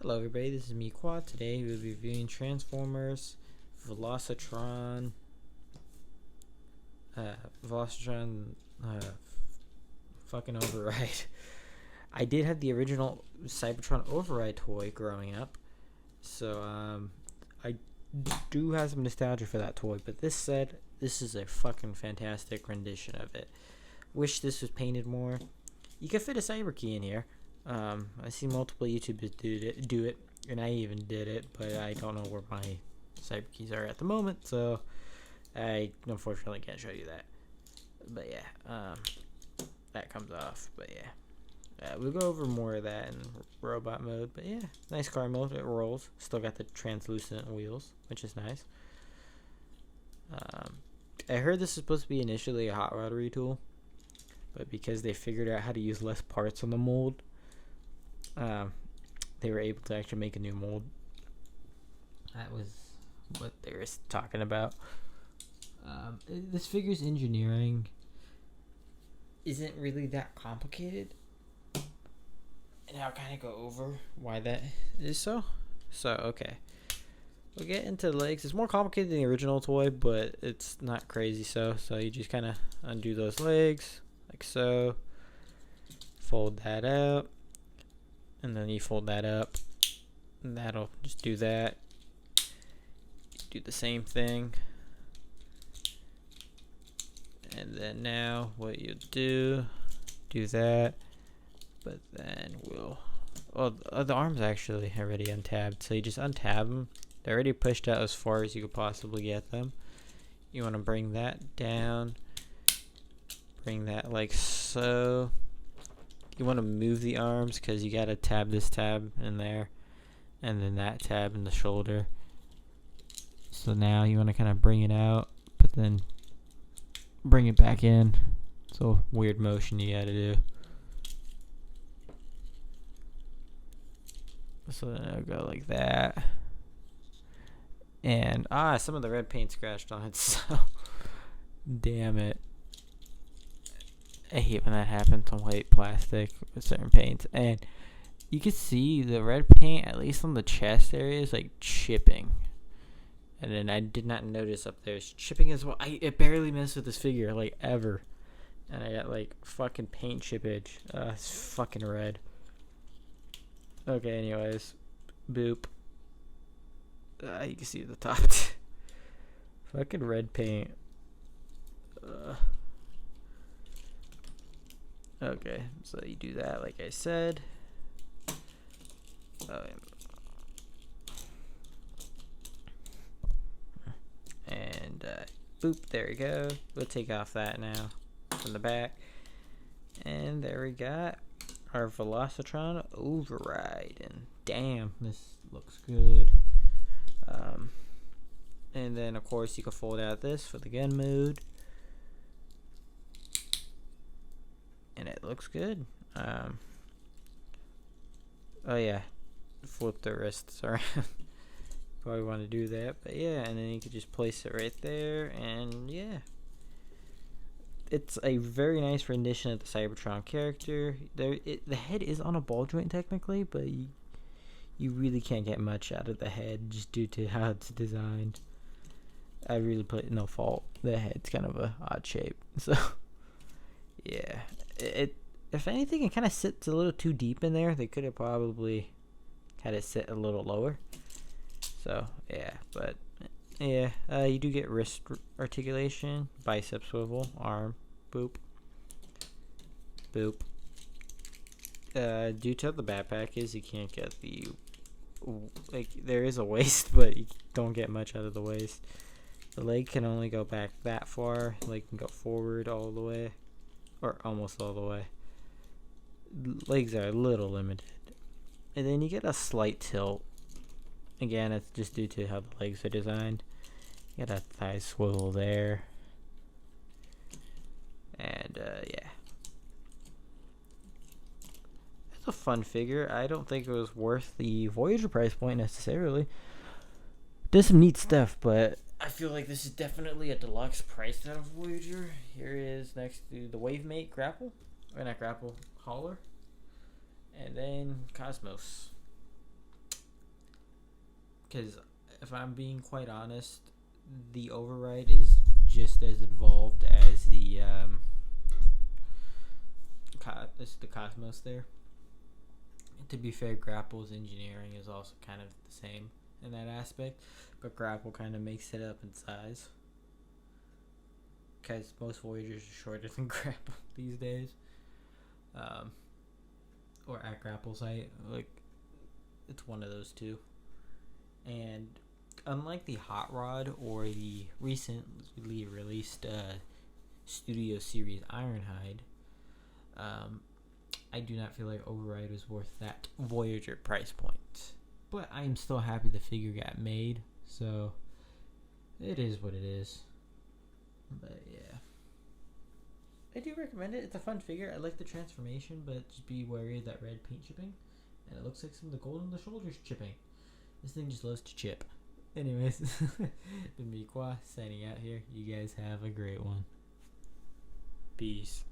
Hello everybody, this is me Quad. Today we'll be reviewing Transformers Velocitron uh, Velocitron fucking Override. I did have the original Cybertron Override toy growing up, so I do have some nostalgia for that toy, but this is a fucking fantastic rendition of it. Wish this was painted more. You could fit a Cyber Key in here. I see multiple YouTubers do it, and I even did it, but I don't know where my Cyber Keys are at the moment, so I unfortunately can't show you that. But yeah, that comes off. But yeah, we'll go over more of that in robot mode. But yeah, nice car mode. It rolls. Still got the translucent wheels, which is nice. I heard this is supposed to be initially a hot rod retool, but because they figured out how to use less parts on the mold, they were able to actually make a new mold. That was what they were talking about. This figure's engineering isn't really that complicated, and I'll kind of go over why that is so. Okay, we'll get into the legs. It's more complicated than the original toy, but it's not crazy. So you just kind of undo those legs like so, fold that out, and then you fold that up, and that'll just do that. Do the same thing, and then now what you do that, but then the arms actually already untabbed, so you just untab them. They're already pushed out as far as you could possibly get them. You want to bring that down, bring that like so. You want to move the arms because you gotta tab this tab in there, and then that tab in the shoulder. So now you want to kind of bring it out, but then bring it back in. It's a weird motion you gotta do. So then I'll go like that. And some of the red paint scratched on it, so damn it. I hate when that happens on white plastic with certain paints. And you can see the red paint, at least on the chest area, is like chipping. And then I did not notice up there, it's chipping as well. It barely messed with this figure, like, ever. And I got, like, fucking paint chippage. It's fucking red. Okay, anyways. Boop. You can see the top. Fucking red paint. Okay, so you do that, like I said. And boop, there we go. We'll take off that now from the back, and there we got our Velocitron Override. And damn, this looks good. And then of course you can fold out this for the gun mode, and it looks good. Oh yeah, flip the wrists around. Probably want to do that, but yeah, and then you could just place it right there, and yeah, it's a very nice rendition of the Cybertron character. The head is on a ball joint technically, but you really can't get much out of the head just due to how it's designed. I really put no fault. The head's kind of a odd shape, so yeah. It if anything, it kind of sits a little too deep in there. They could have probably had it sit a little lower. So yeah, but yeah, you do get wrist articulation, bicep swivel, arm, boop, boop. Due to how the backpack is, you can't get the there is a waist, but you don't get much out of the waist. The leg can only go back that far. The leg can go forward all the way, or almost all the way. Legs are a little limited, and then you get a slight tilt. Again, it's just due to how the legs are designed. You got a thigh swivel there. And, yeah. It's a fun figure. I don't think it was worth the Voyager price point necessarily. Does some neat stuff, but I feel like this is definitely a deluxe price out of Voyager. Here it is next to the Wavemate Grapple. Or not Grapple, Hauler. And then Cosmos. Because if I'm being quite honest, the override is just as involved as the the Cosmos there. To be fair, Grapple's engineering is also kind of the same in that aspect, but Grapple kind of makes it up in size. Because most Voyagers are shorter than Grapple these days. Or at Grapple's height. Like, it's one of those two. And unlike the Hot Rod or the recently released Studio Series Ironhide, I do not feel like Override was worth that Voyager price point. But I am still happy the figure got made, so it is what it is. But yeah, I do recommend it. It's a fun figure. I like the transformation, but just be wary of that red paint chipping. And it looks like some of the gold on the shoulders chipping. This thing just loves to chip. Anyways, been me, Kwa, signing out here. You guys have a great one. Peace.